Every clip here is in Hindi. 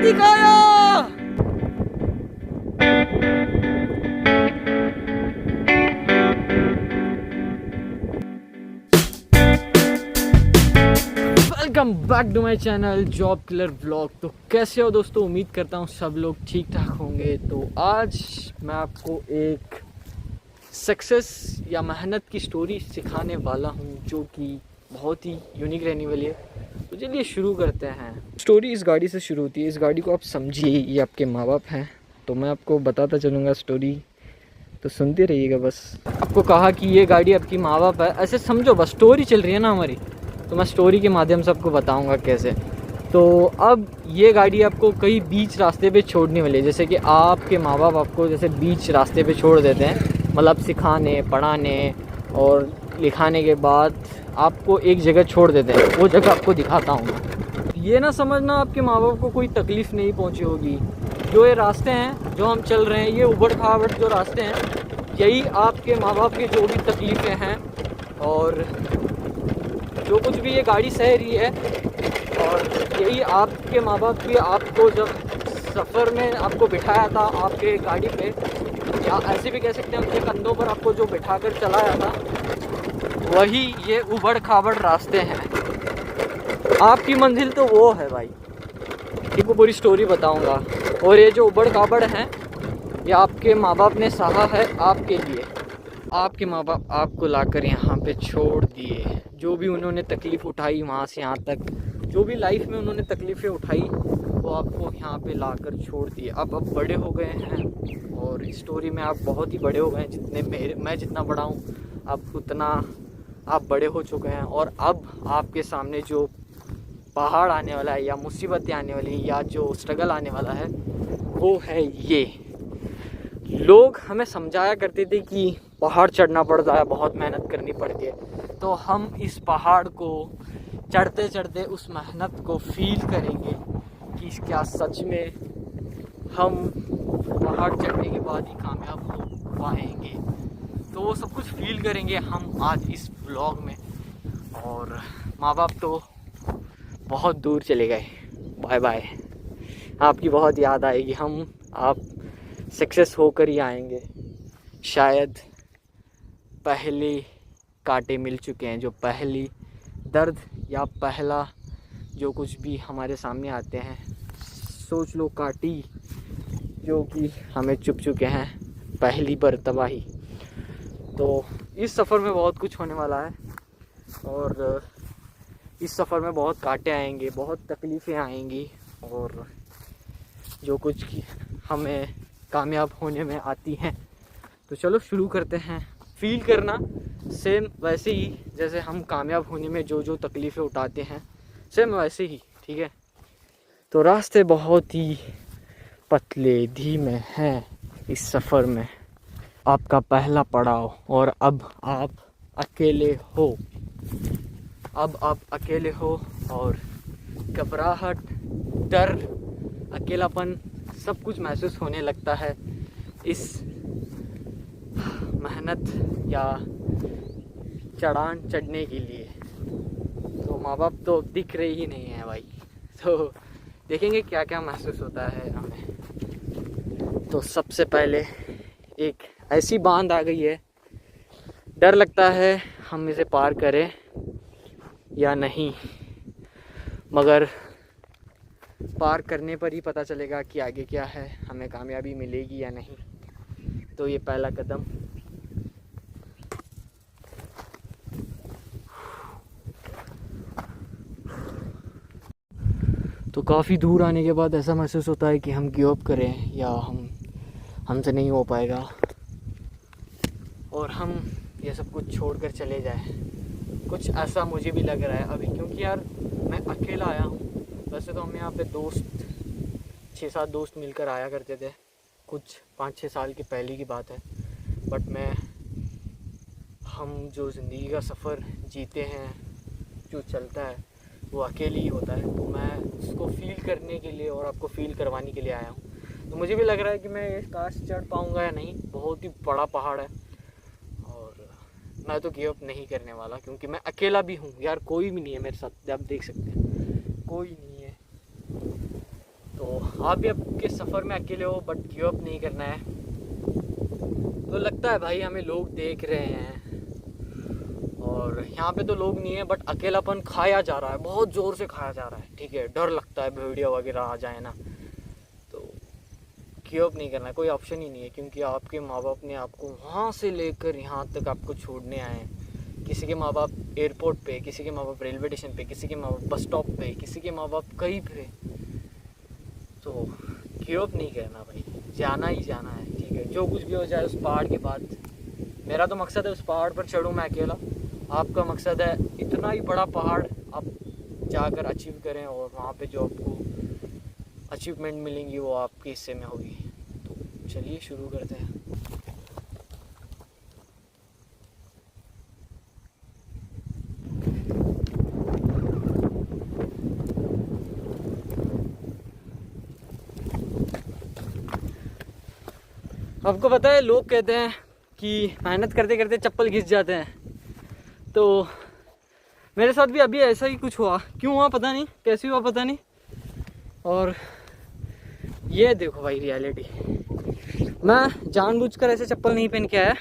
दिखाया। Welcome back to my channel job killer vlog. तो कैसे हो दोस्तों, उम्मीद करता हूँ सब लोग ठीक ठाक होंगे। तो आज मैं आपको एक सक्सेस या मेहनत की स्टोरी सिखाने वाला हूँ जो कि बहुत ही यूनिक रहने वाली है। तो चलिए शुरू करते हैं। स्टोरी इस गाड़ी से शुरू होती है। इस गाड़ी को आप समझिए, ये आपके माँ बाप हैं। तो मैं आपको बताता चलूँगा स्टोरी, तो सुनते रहिएगा। बस आपको कहा कि ये गाड़ी आपकी माँ बाप है, ऐसे समझो, बस स्टोरी चल रही है ना हमारी, तो मैं स्टोरी के माध्यम से आपको बताऊंगा कैसे। तो अब ये गाड़ी आपको कहीं बीच रास्ते पे छोड़ने वाली है। जैसे कि आपके माँ बाप आपको जैसे बीच रास्ते पे छोड़ देते हैं, मतलब सिखाने पढ़ाने और लिखाने के बाद आपको एक जगह छोड़ देते हैं। वो जगह आपको दिखाता हूँ। ये ना समझना आपके माँ बाप को कोई तकलीफ़ नहीं पहुँची होगी। जो ये रास्ते हैं जो हम चल रहे हैं, ये उबड़ खाबड़ जो रास्ते हैं, यही आपके माँ बाप की जो भी तकलीफ़ें हैं और जो कुछ भी ये गाड़ी सह रही है, और यही आपके माँ बाप की आपको जब सफ़र में आपको बिठाया था आपके गाड़ी पे, या ऐसे भी कह सकते हैं उनके कंधों पर आपको जो बिठा कर चलाया था, वही ये उबड़ खाबड़ रास्ते हैं। आपकी मंजिल तो वो है भाई, आपको पूरी स्टोरी बताऊंगा। और ये जो उबड़ खाबड़ हैं, ये आपके माँ बाप ने सहा है आपके लिए। आपके माँ बाप आपको लाकर यहाँ पे छोड़ दिए। जो भी उन्होंने तकलीफ़ उठाई वहाँ से यहाँ तक, जो भी लाइफ में उन्होंने तकलीफ़ें उठाई, वो आपको यहाँ पे लाकर छोड़ दिए। अब बड़े हो गए हैं, और इस स्टोरी में आप बहुत ही बड़े हो गए हैं। जितने मैं जितना बड़ा हूँ, आप उतना आप बड़े हो चुके हैं। और अब आपके सामने जो पहाड़ आने वाला है, या मुसीबतें आने वाली हैं, या जो स्ट्रगल आने वाला है, वो है ये। लोग हमें समझाया करते थे कि पहाड़ चढ़ना पड़ता है, बहुत मेहनत करनी पड़ती है। तो हम इस पहाड़ को चढ़ते चढ़ते उस मेहनत को फील करेंगे कि क्या सच में हम पहाड़ चढ़ने के बाद ही कामयाब हो पाएंगे। तो वो सब कुछ फील करेंगे हम आज इस ब्लॉग में। और माँ बाप तो बहुत दूर चले गए, बाय बाय। आपकी बहुत याद आएगी। आप सक्सेस होकर ही आएंगे। शायद पहले कांटे मिल चुके हैं, जो पहली दर्द या पहला जो कुछ भी हमारे सामने आते हैं, सोच लो कांटी जो कि हमें चुभ चुके हैं, पहली बार तबाही। तो इस सफ़र में बहुत कुछ होने वाला है, और इस सफ़र में बहुत कांटे आएंगे, बहुत तकलीफ़ें आएंगी, और जो कुछ हमें कामयाब होने में आती हैं। तो चलो शुरू करते हैं। फील करना सेम वैसे ही जैसे हम कामयाब होने में जो जो तकलीफ़ें उठाते हैं, सेम वैसे ही, ठीक है। तो रास्ते बहुत ही पतले धीमे हैं इस सफ़र में। आपका पहला पड़ाव, और अब आप अकेले हो। अब आप अकेले हो, और घबराहट, डर, अकेलापन सब कुछ महसूस होने लगता है इस मेहनत या चढ़ान चढ़ने के लिए। तो माँ बाप तो दिख रहे ही नहीं है भाई, तो देखेंगे क्या क्या महसूस होता है हमें। तो सबसे पहले एक ऐसी बांध आ गई है, डर लगता है हम इसे पार करें या नहीं, मगर पार करने पर ही पता चलेगा कि आगे क्या है, हमें कामयाबी मिलेगी या नहीं। तो ये पहला कदम। तो काफ़ी दूर आने के बाद ऐसा महसूस होता है कि हम गिव अप करें, या हमसे नहीं हो पाएगा, और हम ये सब कुछ छोड़कर चले जाएं। कुछ ऐसा मुझे भी लग रहा है अभी, क्योंकि यार मैं अकेला आया हूँ। वैसे तो हम यहाँ पे दोस्त 6-7 दोस्त मिलकर आया करते थे, कुछ 5-6 साल की पहले की बात है। बट हम जो ज़िंदगी का सफ़र जीते हैं, जो चलता है, वो अकेले ही होता है। तो मैं उसको फ़ील करने के लिए और आपको फ़ील करवाने के लिए आया हूँ। तो मुझे भी लग रहा है कि मैं ये काश चढ़ पाऊँगा या नहीं। बहुत ही बड़ा पहाड़ है, और मैं तो गिव अप नहीं करने वाला, क्योंकि मैं अकेला भी हूँ यार। कोई भी नहीं है मेरे साथ, आप देख सकते हैं, कोई नहीं है। तो आप भी आपके सफ़र में अकेले हो, बट गिव अप नहीं करना है। तो लगता है भाई हमें लोग देख रहे हैं, और यहाँ पे तो लोग नहीं है, बट अकेलापन खाया जा रहा है, बहुत ज़ोर से खाया जा रहा है। ठीक है, डर लगता है वीडियो वगैरह आ जाए ना, तो गिव अप नहीं करना है, कोई ऑप्शन ही नहीं है, क्योंकि आपके माँ बाप ने आपको वहाँ से लेकर यहाँ तक आपको छोड़ने आए हैं। किसी के माँ बाप एयरपोर्ट पे, किसी के माँ बाप रेलवे स्टेशन पे, किसी के माँ बाप बस स्टॉप पे, किसी के माँ बाप कहीं पे। तो गिव अप नहीं करना भाई, जाना ही जाना है। ठीक है, जो कुछ भी हो जाए उस पहाड़ के बाद। मेरा तो मकसद है उस पहाड़ पर चढ़ूँ मैं अकेला, आपका मकसद है इतना ही बड़ा पहाड़ आप जाकर अचीव करें, और वहाँ पे जो आपको अचीवमेंट मिलेंगी वो आपके हिस्से में होगी। तो चलिए शुरू करते हैं। आपको पता है लोग कहते हैं कि मेहनत करते करते चप्पल घिस जाते हैं, तो मेरे साथ भी अभी ऐसा ही कुछ हुआ। क्यों हुआ पता नहीं, कैसे हुआ पता नहीं। और ये देखो भाई रियलिटी, मैं जानबूझकर ऐसे चप्पल नहीं पहन के आया,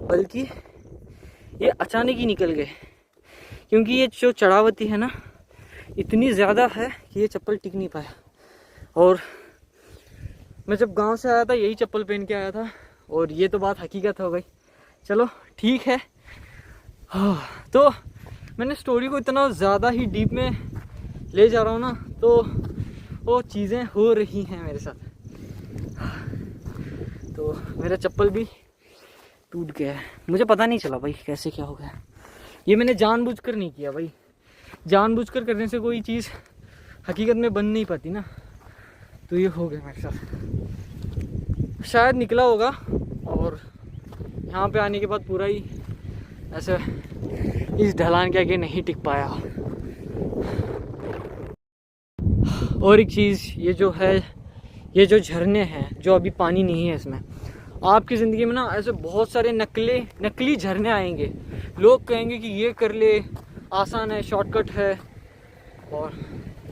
बल्कि ये अचानक ही निकल गए, क्योंकि ये जो चढ़ावती है ना इतनी ज़्यादा है कि ये चप्पल टिक नहीं पाया। और मैं जब गांव से आया था यही चप्पल पहन के आया था, और ये तो बात हकीकत हो गई। चलो ठीक है। हाँ, तो मैंने स्टोरी को इतना ज़्यादा ही डीप में ले जा रहा हूँ ना, तो वो चीज़ें हो रही हैं मेरे साथ। तो मेरा चप्पल भी टूट गया है, मुझे पता नहीं चला भाई कैसे क्या हो गया। ये मैंने जानबूझकर नहीं किया भाई, जानबूझकर करने से कोई चीज़ हकीकत में बन नहीं पाती ना। तो ये हो गया मेरे साथ, शायद निकला होगा, और यहाँ पे आने के बाद पूरा ही ऐसे इस ढलान के आगे नहीं टिक पाया। और एक चीज़, ये जो है, ये जो झरने हैं, जो अभी पानी नहीं है इसमें, आपकी ज़िंदगी में ना ऐसे बहुत सारे नकली झरने आएंगे। लोग कहेंगे कि ये कर ले, आसान है, शॉर्टकट है, और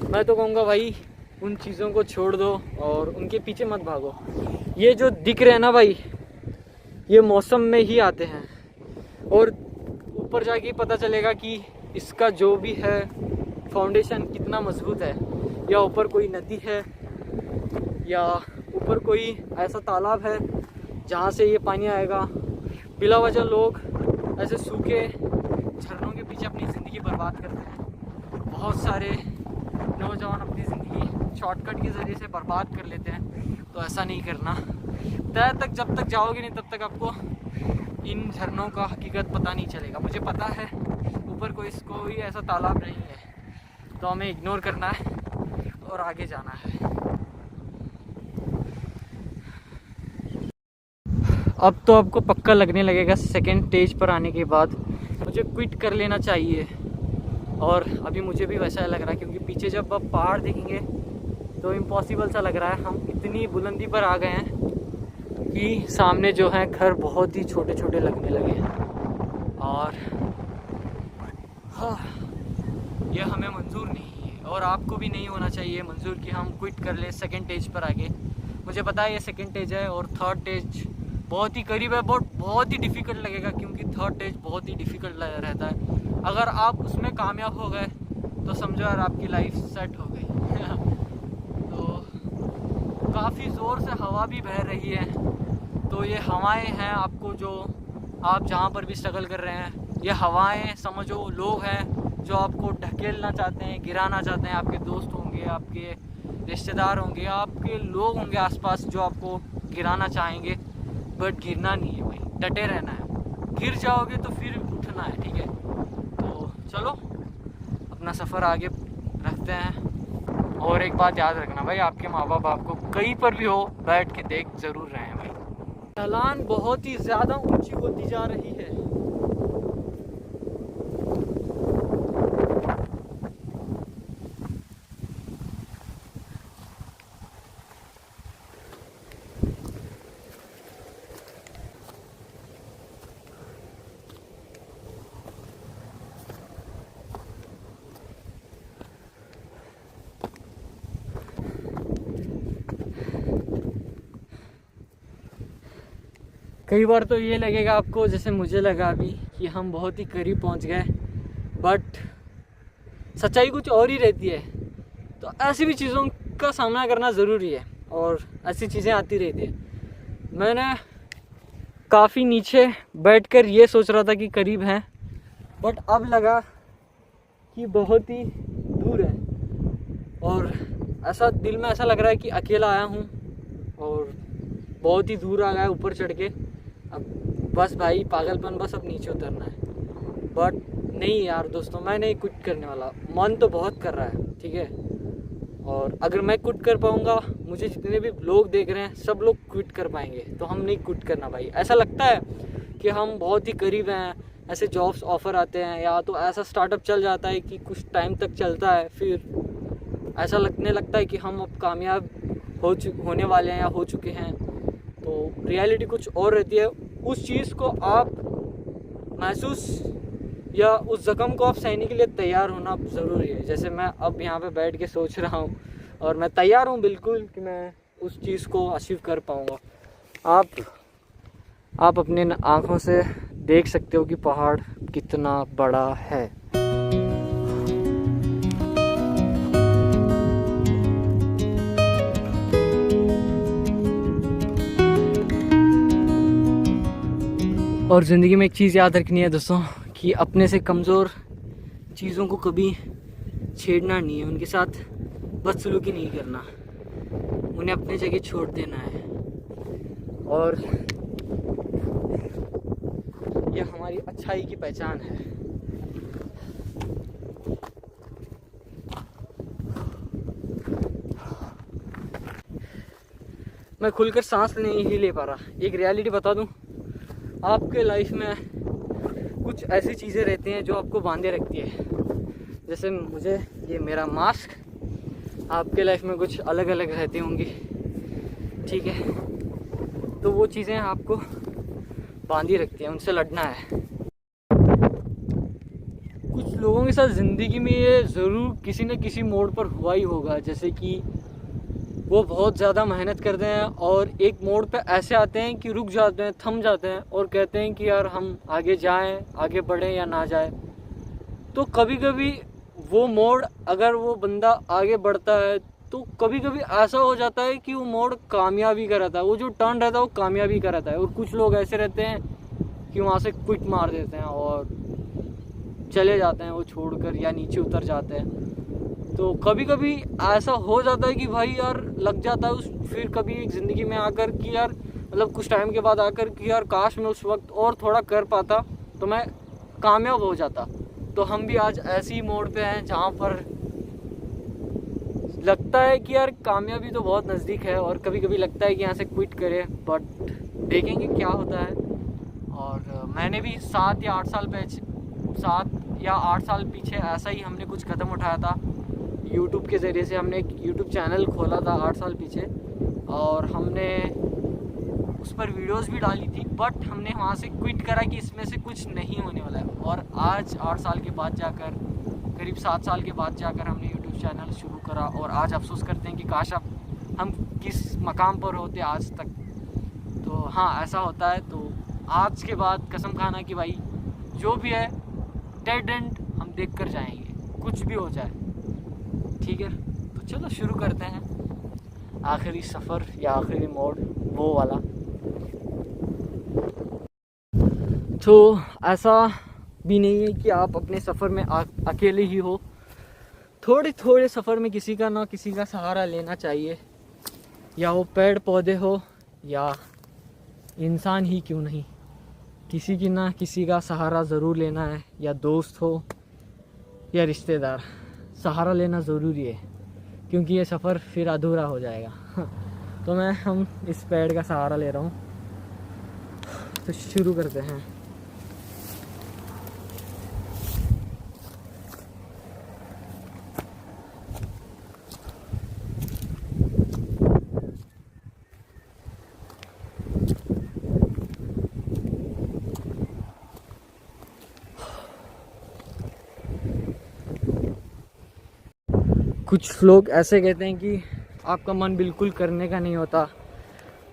मैं तो कहूँगा भाई उन चीज़ों को छोड़ दो और उनके पीछे मत भागो। ये जो दिख रहे हैं ना भाई, ये मौसम में ही आते हैं, और ऊपर जाके पता चलेगा कि इसका जो भी है फाउंडेशन कितना मजबूत है, या ऊपर कोई नदी है, या ऊपर कोई ऐसा तालाब है जहाँ से ये पानी आएगा। बिला वजह लोग ऐसे सूखे झरनों के पीछे अपनी ज़िंदगी बर्बाद करते हैं। बहुत सारे नौजवान अपनी ज़िंदगी शॉर्टकट के ज़रिए से बर्बाद कर लेते हैं, तो ऐसा नहीं करना। तय तक जब तक जाओगे नहीं तब तक आपको इन झरनों का हकीकत पता नहीं चलेगा। मुझे पता है ऊपर कोई ऐसा तालाब नहीं है, तो हमें इग्नोर करना है और आगे जाना है। अब तो आपको पक्का लगने लगेगा सेकंड स्टेज पर आने के बाद मुझे क्विट कर लेना चाहिए, और अभी मुझे भी वैसा लग रहा है, क्योंकि पीछे जब आप पहाड़ देखेंगे तो इम्पॉसिबल सा लग रहा है। हम इतनी बुलंदी पर आ गए हैं कि सामने जो है घर बहुत ही छोटे छोटे लगने लगे हैं, और हाँ, ये हमें मंजूर नहीं है, और आपको भी नहीं होना चाहिए मंजूर कि हम क्विट कर ले सेकंड स्टेज पर आगे। मुझे पता है ये सेकंड स्टेज है, और थर्ड स्टेज बहुत ही करीब है, बहुत ही डिफ़िकल्ट लगेगा, क्योंकि थर्ड स्टेज बहुत ही डिफ़िकल्ट रहता है। अगर आप उसमें कामयाब हो गए तो समझो यार आपकी लाइफ सेट हो गई। तो काफ़ी ज़ोर से हवा भी बह रही है, तो ये हवाएं हैं आपको, जो आप जहाँ पर भी स्ट्रगल कर रहे हैं, ये हवाएं समझो लोग हैं जो आपको ढकेलना चाहते हैं, गिराना चाहते हैं। आपके दोस्त होंगे, आपके रिश्तेदार होंगे, आपके लोग होंगे आसपास जो आपको गिराना चाहेंगे, बट गिरना नहीं है भाई, डटे रहना है। गिर जाओगे तो फिर उठना है, ठीक है। तो चलो अपना सफ़र आगे रखते हैं, और एक बात याद रखना भाई, आपके माँ बाप आपको कहीं पर भी हो बैठ के देख ज़रूर रहे हैं भाई। ढलान बहुत ही ज़्यादा ऊंची होती जा रही है। कई बार तो ये लगेगा आपको, जैसे मुझे लगा अभी, कि हम बहुत ही करीब पहुंच गए, बट सच्चाई कुछ और ही रहती है। तो ऐसी भी चीज़ों का सामना करना ज़रूरी है और ऐसी चीज़ें आती रहती है। मैंने काफ़ी नीचे बैठकर ये सोच रहा था कि करीब हैं, बट अब लगा कि बहुत ही दूर है और ऐसा दिल में ऐसा लग रहा है कि अकेला आया हूँ और बहुत ही दूर आ गया ऊपर चढ़ के। अब बस भाई पागलपन, बस अब नीचे उतरना है। बट नहीं यार दोस्तों, मैं नहीं क्विट करने वाला। मन तो बहुत कर रहा है, ठीक है, और अगर मैं क्विट कर पाऊँगा, मुझे जितने भी लोग देख रहे हैं सब लोग क्विट कर पाएंगे, तो हम नहीं क्विट करना भाई। ऐसा लगता है कि हम बहुत ही करीब हैं, ऐसे जॉब्स ऑफ़र आते हैं या तो ऐसा स्टार्टअप चल जाता है कि कुछ टाइम तक चलता है, फिर ऐसा लगने लगता है कि हम अब कामयाब होने वाले हैं या हो चुके हैं। तो रियलिटी कुछ और रहती है। उस चीज़ को आप महसूस या उस ज़ख्म को आप सहने के लिए तैयार होना ज़रूरी है। जैसे मैं अब यहाँ पे बैठ के सोच रहा हूँ और मैं तैयार हूँ बिल्कुल कि मैं उस चीज़ को अचीव कर पाऊँगा। आप अपने आँखों से देख सकते हो कि पहाड़ कितना बड़ा है। और ज़िंदगी में एक चीज़ याद रखनी है दोस्तों, कि अपने से कमज़ोर चीज़ों को कभी छेड़ना नहीं है, उनके साथ बदसलूकी नहीं करना, उन्हें अपनी जगह छोड़ देना है। और ये हमारी अच्छाई की पहचान है। मैं खुलकर सांस नहीं ही ले पा रहा। एक रियलिटी बता दूं, आपके लाइफ में कुछ ऐसी चीज़ें रहती हैं जो आपको बांधे रखती है। जैसे मुझे ये मेरा मास्क, आपके लाइफ में कुछ अलग अलग रहती होंगी, ठीक है, तो वो चीज़ें आपको बांधी रखती हैं, उनसे लड़ना है। कुछ लोगों के साथ ज़िंदगी में ये ज़रूर किसी न किसी मोड़ पर हुआ ही होगा, जैसे कि वो बहुत ज़्यादा मेहनत करते हैं और एक मोड़ पे ऐसे आते हैं कि रुक जाते हैं, थम जाते हैं और कहते हैं कि यार हम आगे जाएं, आगे बढ़ें या ना जाएं। तो कभी कभी वो मोड़, अगर वो बंदा आगे बढ़ता है तो कभी कभी ऐसा हो जाता है कि वो मोड़ कामयाबी का रहता है, वो जो टर्न रहता है वो कामयाबी का रहता है। और कुछ लोग ऐसे रहते हैं कि वहाँ से क्विट मार देते हैं और चले जाते हैं वो छोड़कर, या नीचे उतर जाते हैं। तो कभी कभी ऐसा हो जाता है कि भाई यार लग जाता है उस, फिर कभी एक ज़िंदगी में आकर कि यार मतलब कुछ टाइम के बाद आकर कि यार काश मैं उस वक्त और थोड़ा कर पाता तो मैं कामयाब हो जाता। तो हम भी आज ऐसी ही मोड़ पे हैं जहाँ पर लगता है कि यार कामयाबी तो बहुत नज़दीक है, और कभी कभी लगता है कि यहाँ से क्विट करें, बट देखेंगे क्या होता है। और मैंने भी 7 या 8 साल पीछे ऐसा ही हमने कुछ कदम उठाया था। यूट्यूब के ज़रिए से हमने एक यूट्यूब चैनल खोला था 8 साल पीछे, और हमने उस पर वीडियोस भी डाली थी, बट हमने वहाँ से क्विट करा कि इसमें से कुछ नहीं होने वाला है। और आज 8 साल के बाद जाकर, करीब 7 साल के बाद जाकर हमने यूट्यूब चैनल शुरू करा, और आज अफसोस करते हैं कि काश अब हम किस मकाम पर होते आज तक। तो हाँ, ऐसा होता है। तो आज के बाद कसम खाना कि भाई जो भी है डेड एंड हम देख कर जाएंगे, कुछ भी हो जाए, ठीक है। तो चलो शुरू करते हैं आखिरी सफ़र या आखिरी मोड़, वो वाला। तो ऐसा भी नहीं है कि आप अपने सफ़र में अकेले ही हो। थोड़े थोड़े सफ़र में किसी का ना किसी का सहारा लेना चाहिए, या वो पेड़ पौधे हो या इंसान ही क्यों नहीं, किसी की ना किसी का सहारा ज़रूर लेना है, या दोस्त हो या रिश्तेदार, सहारा लेना ज़रूरी है, क्योंकि ये सफ़र फिर अधूरा हो जाएगा। तो हम इस पेड़ का सहारा ले रहा हूँ। तो शुरू करते हैं। कुछ लोग ऐसे कहते हैं कि आपका मन बिल्कुल करने का नहीं होता,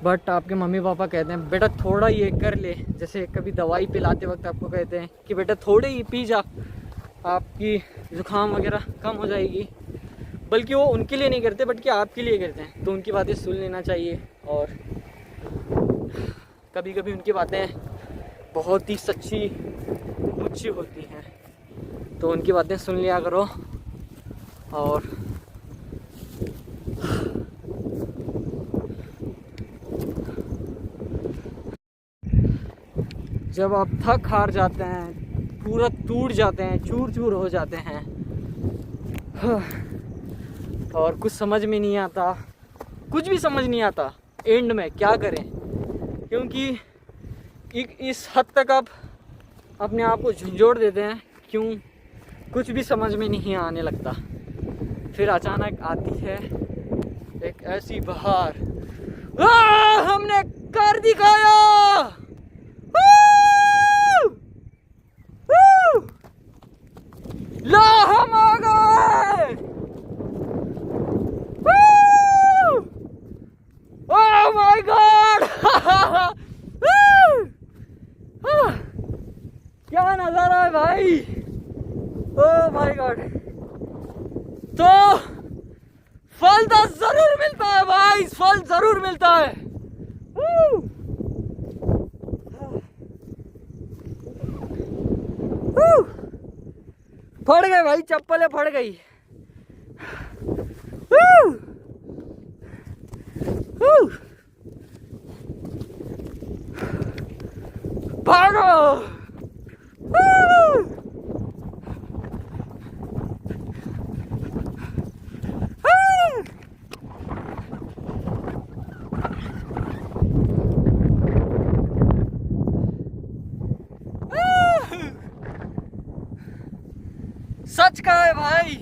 बट आपके मम्मी पापा कहते हैं बेटा थोड़ा ये कर ले, जैसे कभी दवाई पिलाते वक्त आपको कहते हैं कि बेटा थोड़े ही पी जा, आपकी ज़ुकाम वगैरह कम हो जाएगी। बल्कि वो उनके लिए नहीं करते बल्कि आपके लिए करते हैं, तो उनकी बातें सुन लेना चाहिए। और कभी कभी उनकी बातें बहुत ही सच्ची मुच्ची होती हैं, तो उनकी बातें सुन लिया करो। और जब आप थक हार जाते हैं, पूरा टूट जाते हैं, चूर चूर हो जाते हैं और कुछ समझ में नहीं आता, कुछ भी समझ नहीं आता एंड में क्या करें, क्योंकि इस हद तक आप अपने आप को झंझोड़ देते हैं, क्यों कुछ भी समझ में नहीं आने लगता। फिर अचानक आती है एक ऐसी बहार, हमने कर दिखाया, ला हम आ गए, ओह माय गॉड, क्या नजारा है भाई, ओह माय गॉड। तो फल तो जरूर मिलता है भाई, फल जरूर मिलता है। फट गए भाई, चप्पलें फट गई। भागो। सच का है भाई,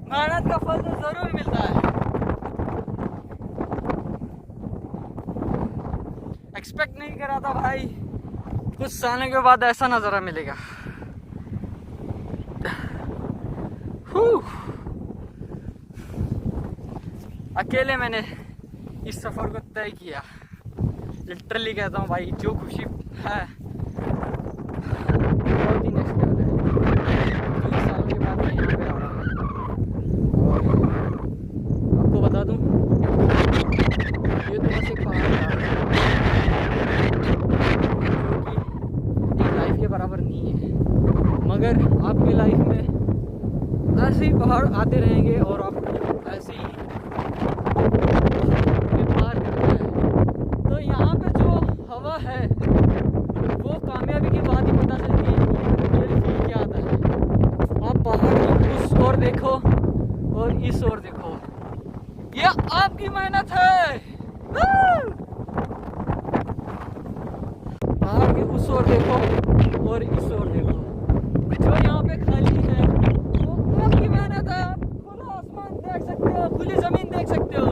मेहनत का फल तो जरूर मिलता है। एक्सपेक्ट नहीं करा था भाई, कुछ सालों के बाद ऐसा नज़ारा मिलेगा। अकेले मैंने इस सफ़र को तय किया, लिटरली कहता हूँ भाई, जो खुशी है बहुत ही नेक्स्ट लेवल है। 30 सालों के बाद मैं यहाँ पे आ रहा हूँ और आपको बता दूँ, ये तो बस एक पहाड़ था जो कि एक लाइफ के बराबर नहीं है, मगर आपकी लाइफ में ऐसे ही पहाड़ आते रहेंगे और आपको ऐसे ही पार करना है। तो यहाँ पे जो हवा है वो कामयाबी की बात ही पता चलती है कि रियल फील क्या आता है। आप पहाड़ की उस ओर देखो और इस ओर देखो, ये आपकी मेहनत है। पहाड़ के उस ओर देखो और इस ओर देखो, जो यहाँ पे खाली है वो आपकी मेहनत है। आप खुला आसमान देख सकते हो, खुली जमीन देख सकते हो।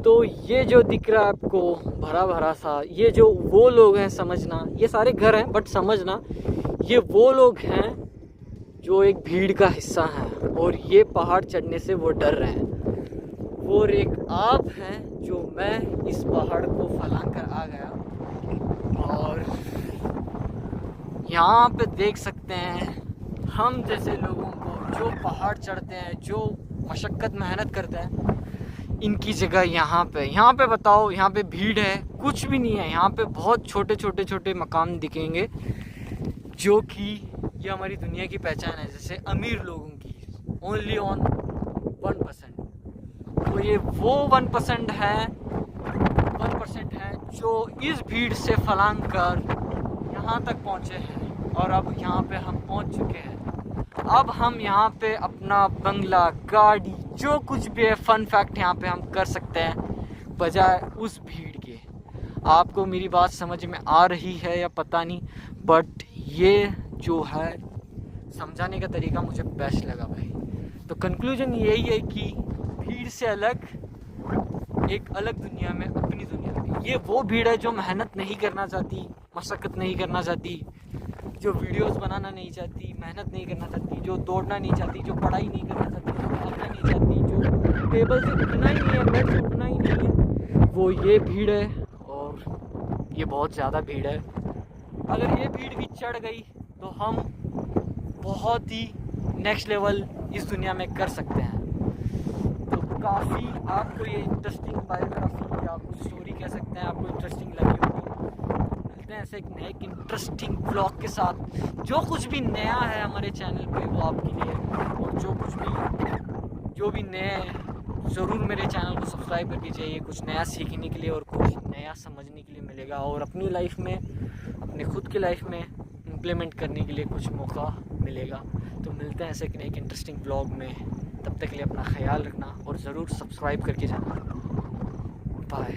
तो ये जो दिख रहा है आपको भरा भरा सा, ये जो वो लोग हैं, समझना ये सारे घर हैं बट समझना ये वो लोग हैं जो एक भीड़ का हिस्सा हैं और ये पहाड़ चढ़ने से वो डर रहे हैं। और एक आप हैं जो मैं इस पहाड़ को फलांग कर आ गया और यहाँ पे देख सकते हैं हम जैसे लोगों को जो पहाड़ चढ़ते हैं, जो मशक्क़त मेहनत करते हैं, इनकी जगह यहाँ पे बताओ, यहाँ पे भीड़ है, कुछ भी नहीं है। यहाँ पे बहुत छोटे मकान दिखेंगे जो कि ये हमारी दुनिया की पहचान है, जैसे अमीर लोगों की, ओनली ऑन 1%। तो ये वो 1% है जो इस भीड़ से फलांग कर यहाँ तक पहुँचे हैं, और अब यहाँ पे हम पहुँच चुके हैं। अब हम यहाँ पे अपना बंगला, गाड़ी, जो कुछ भी है फन फैक्ट यहाँ पे हम कर सकते हैं, बजाय उस भीड़ के। आपको मेरी बात समझ में आ रही है या पता नहीं, बट ये जो है समझाने का तरीका मुझे बेस्ट लगा भाई। तो कंक्लूजन यही है कि भीड़ से अलग, एक अलग दुनिया में, अपनी दुनिया में। ये वो भीड़ है जो मेहनत नहीं करना चाहती, मशक्क़त नहीं करना चाहती, जो वीडियोस बनाना नहीं चाहती, मेहनत नहीं करना चाहती, जो दौड़ना नहीं चाहती, जो पढ़ाई नहीं करना चाहती, जो भागना नहीं चाहती, जो टेबल से उठना ही नहीं है, बेड से उठना ही नहीं है, वो ये भीड़ है। और ये बहुत ज़्यादा भीड़ है। अगर ये भीड़ भी चढ़ गई तो हम बहुत ही नेक्स्ट लेवल इस दुनिया में कर सकते हैं। तो काफ़ी आपको ये इंटरेस्टिंग बायोग्राफी या कुछ स्टोरी कह सकते हैं, आपको इंटरेस्टिंग लगी होगी। मिलते हैं ऐसे एक इंटरेस्टिंग व्लॉग के साथ। जो कुछ भी नया है हमारे चैनल पे वो आपके लिए, और जो भी नए, ज़रूर मेरे चैनल को सब्सक्राइब करके जाइए। कुछ नया सीखने के लिए और कुछ नया समझने के लिए मिलेगा, और अपनी लाइफ में, अपने खुद की लाइफ में इम्प्लीमेंट करने के लिए कुछ मौका मिलेगा। तो मिलते हैं ऐसे एक इंटरेस्टिंग ब्लॉग में। तब तक के लिए अपना ख्याल रखना और ज़रूर सब्सक्राइब करके जाना। बाय।